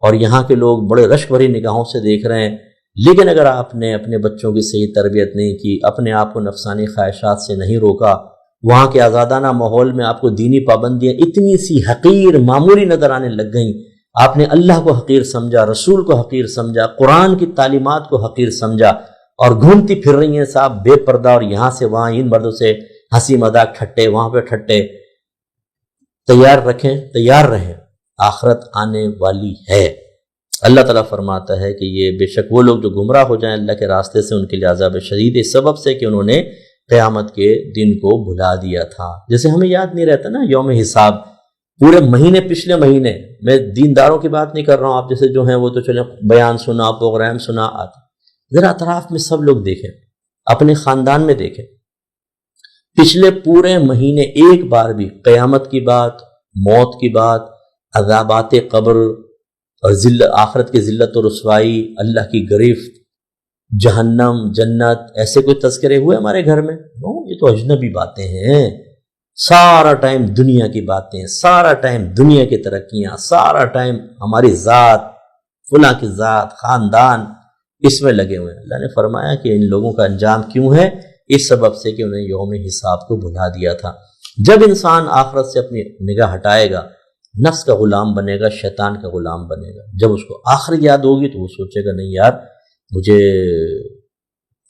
اور یہاں کے لوگ بڑے رشک بھری نگاہوں سے دیکھ رہے ہیں۔ لیکن اگر آپ نے اپنے بچوں کی صحیح تربیت نہیں کی، اپنے آپ کو نفسانی خواہشات سے نہیں روکا، وہاں کے آزادانہ ماحول میں آپ کو دینی پابندیاں اتنی سی حقیر معمولی نظر آنے لگ گئیں، آپ نے اللہ کو حقیر سمجھا، رسول کو حقیر سمجھا، قرآن کی تعلیمات کو حقیر سمجھا، اور گھومتی پھر رہی ہیں صاحب بے پردہ، اور یہاں سے وہاں ان مردوں سے ہنسی مذاق ٹھٹے، وہاں پہ ٹھٹے۔ تیار رکھیں، تیار رہیں، آخرت آنے والی ہے۔ اللہ تعالیٰ فرماتا ہے کہ یہ بے شک وہ لوگ جو گمراہ ہو جائیں اللہ کے راستے سے، ان کے لیے عذاب شدید، اس سبب سے کہ انہوں نے قیامت کے دن کو بھلا دیا تھا۔ جیسے ہمیں یاد نہیں رہتا نا یوم حساب، پورے مہینے، پچھلے مہینے، میں دینداروں کی بات نہیں کر رہا ہوں، آپ جیسے جو ہیں وہ تو چلیں بیان سنا، پروگرام سنا، ذرا اطراف میں سب لوگ دیکھیں، اپنے خاندان میں دیکھیں، پچھلے پورے مہینے ایک بار بھی قیامت کی بات، موت کی بات، عذابات قبر اور آخرت کی ذلت و رسوائی، اللہ کی گرفت، جہنم، جنت، ایسے کوئی تذکرے ہوئے ہمارے گھر میں؟ نو، یہ تو اجنبی باتیں ہیں۔ سارا ٹائم دنیا کی باتیں، سارا ٹائم دنیا کی ترقیاں، سارا ٹائم ہماری ذات، فلاں کی ذات، خاندان، اس میں لگے ہوئے ہیں۔ اللہ نے فرمایا کہ ان لوگوں کا انجام کیوں ہے؟ اس سبب سے کہ انہیں یوم حساب کو بھلا دیا تھا۔ جب انسان آخرت سے اپنی نگاہ ہٹائے گا، نفس کا غلام بنے گا، شیطان کا غلام بنے گا۔ جب اس کو آخرت یاد ہوگی تو وہ سوچے گا نہیں یار، مجھے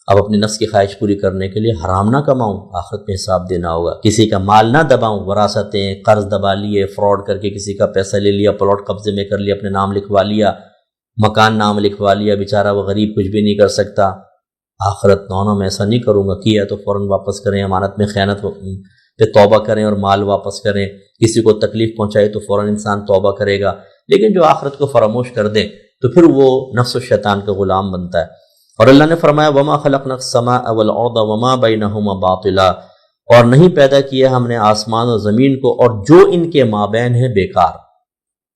اب اپنی نفس کی خواہش پوری کرنے کے لیے حرام نہ کماؤں، آخرت میں حساب دینا ہوگا، کسی کا مال نہ دباؤں، وراثتیں، قرض دبا لیے، فراڈ کر کے کسی کا پیسہ لے لیا، پلاٹ قبضے میں کر لیا، اپنے نام لکھوا لیا، مکان نام لکھوا لیا، بیچارہ وہ غریب کچھ بھی نہیں کر سکتا۔ آخرت نونم ایسا نہیں کروں گا، کیا تو فوراً واپس کریں، امانت میں خیانت پہ توبہ کریں اور مال واپس کریں، کسی کو تکلیف پہنچائے تو فوراً انسان توبہ کرے گا۔ لیکن جو آخرت کو فراموش کر دے تو پھر وہ نفس و شیطان کا غلام بنتا ہے۔ اور اللہ نے فرمایا وَمَا خَلَقْنَا السَّمَاءَ وَالْأَرْضَ وَمَا بَيْنَهُمَا بَاطِلًا، اور نہیں پیدا کیا ہم نے آسمان اور زمین کو اور جو ان کے مابین ہے بیکار۔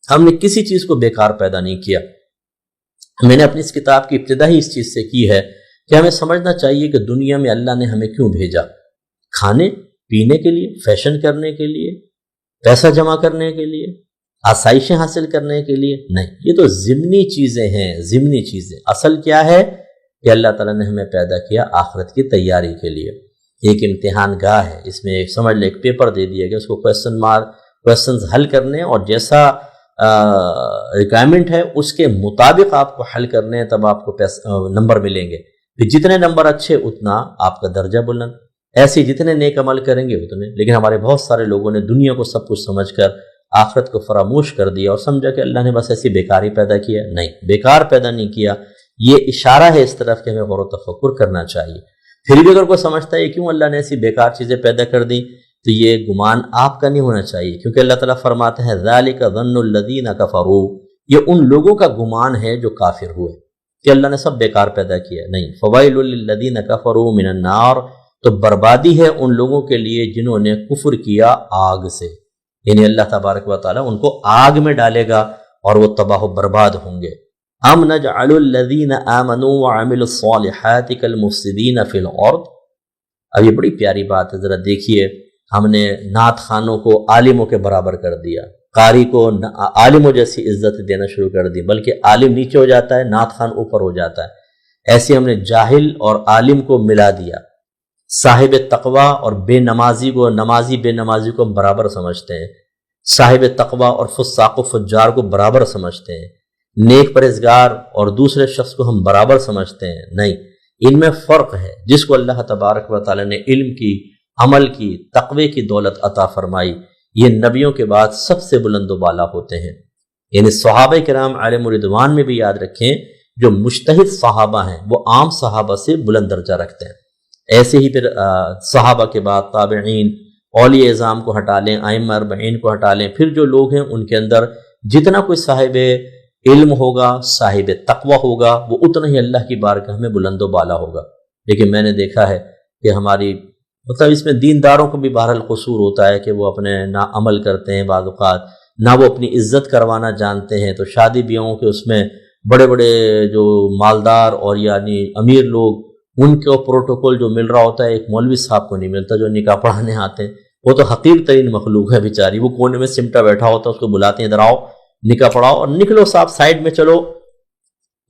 ہم نے کسی چیز کو بیکار پیدا نہیں کیا۔ میں نے اپنی اس کتاب کی ابتدا ہی اس چیز سے کی ہے کہ ہمیں سمجھنا چاہیے کہ دنیا میں اللہ نے ہمیں کیوں بھیجا؟ کھانے پینے کے لیے، فیشن کرنے کے لیے، پیسہ جمع کرنے کے لیے؟ آسائشیں حاصل کرنے کے لیے نہیں، یہ تو ضمنی چیزیں ہیں، ضمنی چیزیں۔ اصل کیا ہے کہ اللہ تعالیٰ نے ہمیں پیدا کیا آخرت کی تیاری کے لیے۔ ایک امتحان گاہ ہے، اس میں سمجھ لے ایک پیپر دے دیا گیا، اس کو کویسچنز حل کرنے اور جیسا ریکوائرمنٹ ہے اس کے مطابق آپ کو حل کرنے ہیں، تب آپ کو نمبر ملیں گے۔ پھر جتنے نمبر اچھے اتنا آپ کا درجہ بلند، ایسے جتنے نیک عمل کریں گے اتنے۔ لیکن ہمارے بہت سارے لوگوں نے دنیا کو سب کچھ سمجھ کر آخرت کو فراموش کر دیا اور سمجھا کہ اللہ نے بس ایسی بیکاری پیدا کیا۔ نہیں، بیکار پیدا نہیں کیا، یہ اشارہ ہے اس طرف کہ ہمیں غور و تفکر کرنا چاہیے۔ پھر بھی اگر کوئی سمجھتا ہے کیوں اللہ نے ایسی بیکار چیزیں پیدا کر دی، تو یہ گمان آپ کا نہیں ہونا چاہیے، کیونکہ اللہ تعالیٰ فرماتے ہیں ذَلِكَ ظَنُّ الَّذِينَ كَفَرُوا، یہ ان لوگوں کا گمان ہے جو کافر ہوئے کہ اللہ نے سب بیکار پیدا کیا۔ نہیں، فَوَيْلٌ لِّلَّذِينَ كَفَرُوا مِنَ النَّارِ، تو بربادی ہے ان لوگوں کے لیے جنہوں نے کفر کیا آگ سے، یعنی اللہ تبارک و تعالیٰ ان کو آگ میں ڈالے گا اور وہ تباہ و برباد ہوں گے۔ ام نجعل الذین آمنوا وعملوا الصالحات کالمفسدین فی الارض، اب یہ بڑی پیاری بات ہے، ذرا دیکھیے، ہم نے نعت خوانوں کو عالموں کے برابر کر دیا، قاری کو عالموں جیسی عزت دینا شروع کر دی، بلکہ عالم نیچے ہو جاتا ہے، نعت خوان اوپر ہو جاتا ہے۔ ایسے ہم نے جاہل اور عالم کو ملا دیا، صاحب تقوی اور بے نمازی کو، نمازی بے نمازی کو ہم برابر سمجھتے ہیں، صاحب تقوی اور فساق و فجار کو برابر سمجھتے ہیں، نیک پرہیزگار اور دوسرے شخص کو ہم برابر سمجھتے ہیں۔ نہیں، ان میں فرق ہے۔ جس کو اللہ تبارک و تعالی نے علم کی، عمل کی، تقوی کی دولت عطا فرمائی، یہ نبیوں کے بعد سب سے بلند و بالا ہوتے ہیں۔ یعنی صحابہ کرام علیہم رضوان میں بھی یاد رکھیں، جو مجتہد صحابہ ہیں وہ عام صحابہ سے بلند درجہ رکھتے ہیں۔ ایسے ہی پھر صحابہ کے بعد تابعین، اولیاء اعظام کو ہٹا لیں، ائمہ اربعین کو ہٹا لیں، پھر جو لوگ ہیں ان کے اندر جتنا کوئی صاحب علم ہوگا، صاحب تقوی ہوگا، وہ اتنا ہی اللہ کی بارگاہ میں بلند و بالا ہوگا۔ لیکن میں نے دیکھا ہے کہ ہماری اس میں دینداروں کو بھی بہرحال قصور ہوتا ہے کہ وہ اپنے نہ عمل کرتے ہیں، بعض اوقات نہ وہ اپنی عزت کروانا جانتے ہیں، تو شادی بیاہوں کے اس میں بڑے بڑے جو مالدار اور یعنی امیر لوگ، ان کو پروٹوکول جو مل رہا ہوتا ہے ایک مولوی صاحب کو نہیں ملتا جو نکاح پڑھانے آتے ہیں۔ وہ تو حقیر ترین مخلوق ہے بیچاری، وہ کونے میں سمٹا بیٹھا ہوتا ہے، اس کو بلاتے ہیں ادھر آؤ نکاح پڑھاؤ اور نکلو صاحب سائڈ میں چلو۔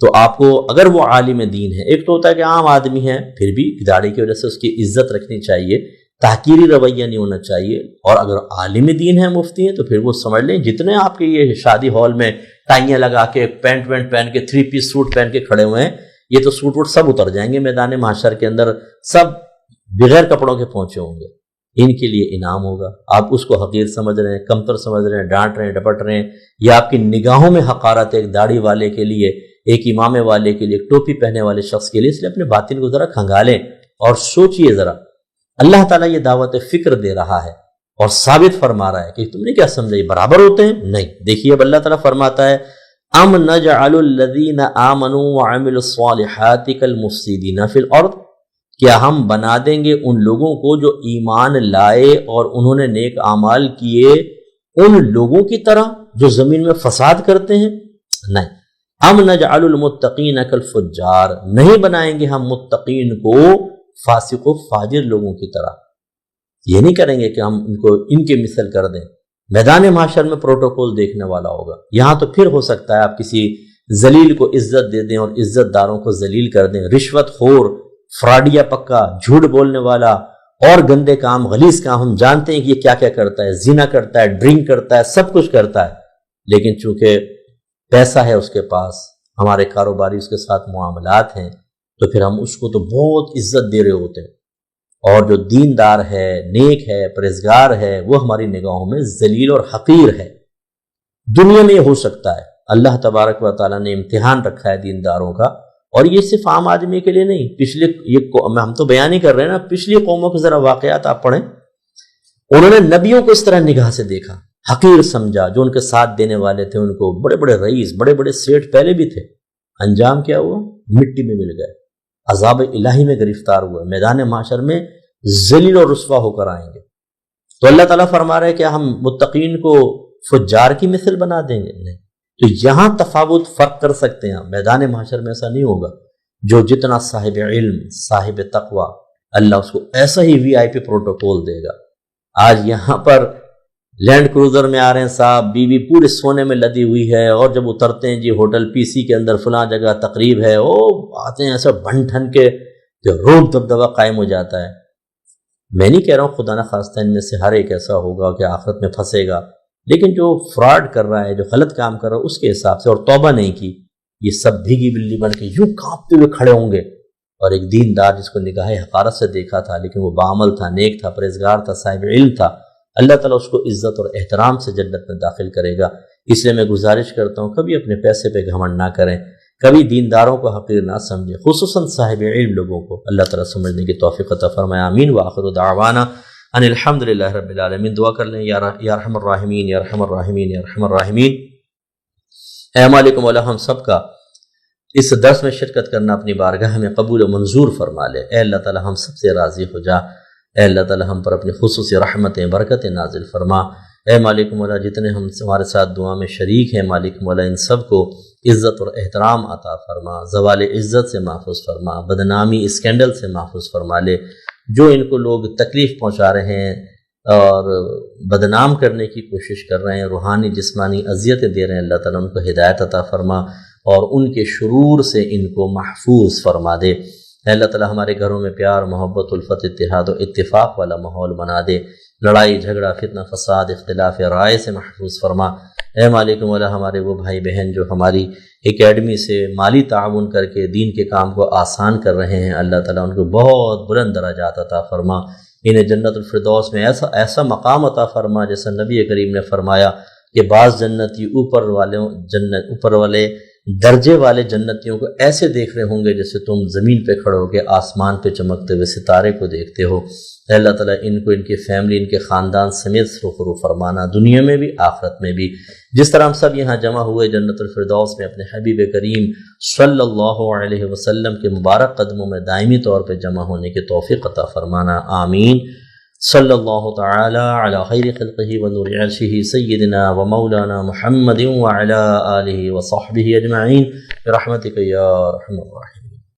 تو آپ کو اگر وہ عالم دین ہے، ایک تو ہوتا ہے کہ عام آدمی ہے، پھر بھی داڑھی کی وجہ سے اس کی عزت رکھنی چاہیے، تحقیری رویہ نہیں ہونا چاہیے۔ اور اگر عالم دین ہے، مفتی ہیں، تو پھر وہ سمجھ لیں جتنے آپ کے یہ شادی ہال میں ٹائیاں لگا کے پینٹ وینٹ پہن کے 3 پیس سوٹ پہن کے کھڑے ہوئے ہیں، یہ تو سوٹ ووٹ سب اتر جائیں گے میدان محشر کے اندر، سب بغیر کپڑوں کے پہنچے ہوں گے۔ ان کے لیے انعام ہوگا، آپ اس کو حقیر سمجھ رہے ہیں، کمتر سمجھ رہے ہیں، ڈانٹ رہے ہیں، ڈپٹ رہے ہیں، یا آپ کی نگاہوں میں حقارت ہے ایک داڑھی والے کے لیے، ایک امامے والے کے لیے، ایک ٹوپی پہنے والے شخص کے لیے۔ اس لیے اپنے باطن کو ذرا کھنگالیں اور سوچئے ذرا، اللہ تعالیٰ یہ دعوت فکر دے رہا ہے اور ثابت فرما رہا ہے کہ تم نے کیا سمجھا یہ برابر ہوتے ہیں؟ نہیں۔ دیکھیے اب اللہ تعالیٰ فرماتا ہے ام نجعل الذین آمنوا وعملوا الصالحات کالمفسدین فی الارض، کیا ہم بنا دیں گے ان لوگوں کو جو ایمان لائے اور انہوں نے نیک اعمال کیے ان لوگوں کی طرح جو زمین میں فساد کرتے ہیں؟ نہیں۔ ام نجعل المتقین کالفجار، نہیں بنائیں گے ہم متقین کو فاسق و فاجر لوگوں کی طرح۔ یہ نہیں کریں گے کہ ہم ان کو ان کے مثل کر دیں۔ میدان محشر میں پروٹوکول دیکھنے والا ہوگا۔ یہاں تو پھر ہو سکتا ہے آپ کسی ذلیل کو عزت دے دیں اور عزت داروں کو ذلیل کر دیں، رشوت خور، فراڈیا پکا، جھوٹ بولنے والا اور گندے کام، غلیظ کام، ہم جانتے ہیں کہ یہ کیا کیا کرتا ہے، زنا کرتا ہے، ڈرنک کرتا ہے، سب کچھ کرتا ہے، لیکن چونکہ پیسہ ہے اس کے پاس، ہمارے کاروباری اس کے ساتھ معاملات ہیں، تو پھر ہم اس کو تو بہت عزت دے رہے ہوتے ہیں۔ اور جو دیندار ہے، نیک ہے، پرہیزگار ہے، وہ ہماری نگاہوں میں ذلیل اور حقیر ہے۔ دنیا میں یہ ہو سکتا ہے، اللہ تبارک و تعالیٰ نے امتحان رکھا ہے دینداروں کا، اور یہ صرف عام آدمی کے لیے نہیں، ہم تو بیان ہی کر رہے ہیں نا، پچھلی قوموں کے ذرا واقعات آپ پڑھیں، انہوں نے نبیوں کو اس طرح نگاہ سے دیکھا، حقیر سمجھا، جو ان کے ساتھ دینے والے تھے ان کو بڑے بڑے رئیس، بڑے بڑے سیٹھ پہلے بھی تھے، انجام کیا ہوا؟ مٹی میں مل گئے، عذاب الہی میں گرفتار ہوئے، میدان محشر میں ذلیل اور رسوا ہو کر آئیں گے۔ تو اللہ تعالیٰ فرما رہے کہ ہم متقین کو فجار کی مثل بنا دیں گے؟ نہیں۔ تو یہاں تفاوت فرق کر سکتے ہیں، میدان محشر میں ایسا نہیں ہوگا۔ جو جتنا صاحب علم، صاحب تقوی، اللہ اس کو ایسا ہی VIP پروٹوکول دے گا۔ آج یہاں پر لینڈ کروزر میں آ رہے ہیں صاحب، بیوی پورے سونے میں لدی ہوئی ہے، اور جب اترتے ہیں جی ہوٹل پی سی کے اندر فلاں جگہ تقریب ہے، او آتے ہیں ایسا بن ٹھن کے کہ روب دبدبہ قائم ہو جاتا ہے۔ میں نہیں کہہ رہا ہوں خدا نہ خواستہ ان میں سے ہر ایک ایسا ہوگا کہ آخرت میں پھنسے گا، لیکن جو فراڈ کر رہا ہے، جو غلط کام کر رہا ہے، اس کے حساب سے اور توبہ نہیں کی، یہ سب بھیگی بلی بن کے یوں کانپتے ہوئے کھڑے ہوں گے۔ اور ایک دیندار جس کو نگاہ حقارت سے دیکھا تھا لیکن وہ بعمل تھا، نیک تھا، پرہیزگار تھا، صاحب علم تھا، اللہ تعالیٰ اس کو عزت اور احترام سے جنت میں داخل کرے گا۔ اس لیے میں گزارش کرتا ہوں کبھی اپنے پیسے پہ گھمنڈ نہ کریں، کبھی دینداروں کو حقیر نہ سمجھیں، خصوصاً صاحب علم لوگوں کو اللہ تعالیٰ سمجھنے کی توفیق عطا فرمائے، آمین۔ وآخر دعوانا ان الحمدللہ رب العالمین۔ دعا کر لیں، یا ارحم الراحمین، یا ارحم الراحمین، یا ارحم الراحمین۔ اے مالک مولا، ہم سب کا اس درس میں شرکت کرنا اپنی بارگاہ میں قبول و منظور فرما لے۔ اے اللہ تعالیٰ ہم سب سے راضی ہو جا، اے اللہ تعالیٰ ہم پر اپنی خصوصی رحمتیں برکتیں نازل فرما۔ اے مالک مولا، جتنے ہمارے ساتھ دعا میں شریک ہیں مالک مولا، ان سب کو عزت اور احترام عطا فرما، زوال عزت سے محفوظ فرما، بدنامی اسکینڈل سے محفوظ فرما لے۔ جو ان کو لوگ تکلیف پہنچا رہے ہیں اور بدنام کرنے کی کوشش کر رہے ہیں، روحانی جسمانی اذیتیں دے رہے ہیں، اللہ تعالیٰ ان کو ہدایت عطا فرما اور ان کے شرور سے ان کو محفوظ فرما دے۔ اے اللہ تعالیٰ ہمارے گھروں میں پیار، محبت، الفت، اتحاد و اتفاق والا ماحول بنا دے، لڑائی جھگڑا، فتنہ فساد، اختلاف رائے سے محفوظ فرما۔ اے مالک مولا، ہمارے وہ بھائی بہن جو ہماری اکیڈمی سے مالی تعاون کر کے دین کے کام کو آسان کر رہے ہیں، اللہ تعالیٰ ان کو بہت بلند درجات عطا فرما، انہیں جنت الفردوس میں ایسا مقام عطا فرما جیسا نبی کریم نے فرمایا کہ بعض جنتی اوپر والے درجے والے جنتیوں کو ایسے دیکھ رہے ہوں گے جیسے تم زمین پہ کھڑے ہو کے آسمان پہ چمکتے ہوئے ستارے کو دیکھتے ہو۔ اے اللہ تعالیٰ ان کو، ان کی فیملی، ان کے خاندان سمیت سرخرو فرمانا، دنیا میں بھی آخرت میں بھی۔ جس طرح ہم سب یہاں جمع ہوئے جنت الفردوس میں اپنے حبیب کریم صلی اللہ علیہ وسلم کے مبارک قدموں میں دائمی طور پہ جمع ہونے کی توفیق عطا فرمانا، آمین۔ صلی اللہ تعالی علی خیر خلقہ ونور عرشہ سیدنا و مولانا محمد وعلی آلہ وصحبہ اجمعین برحمتک یا ارحم الراحمین۔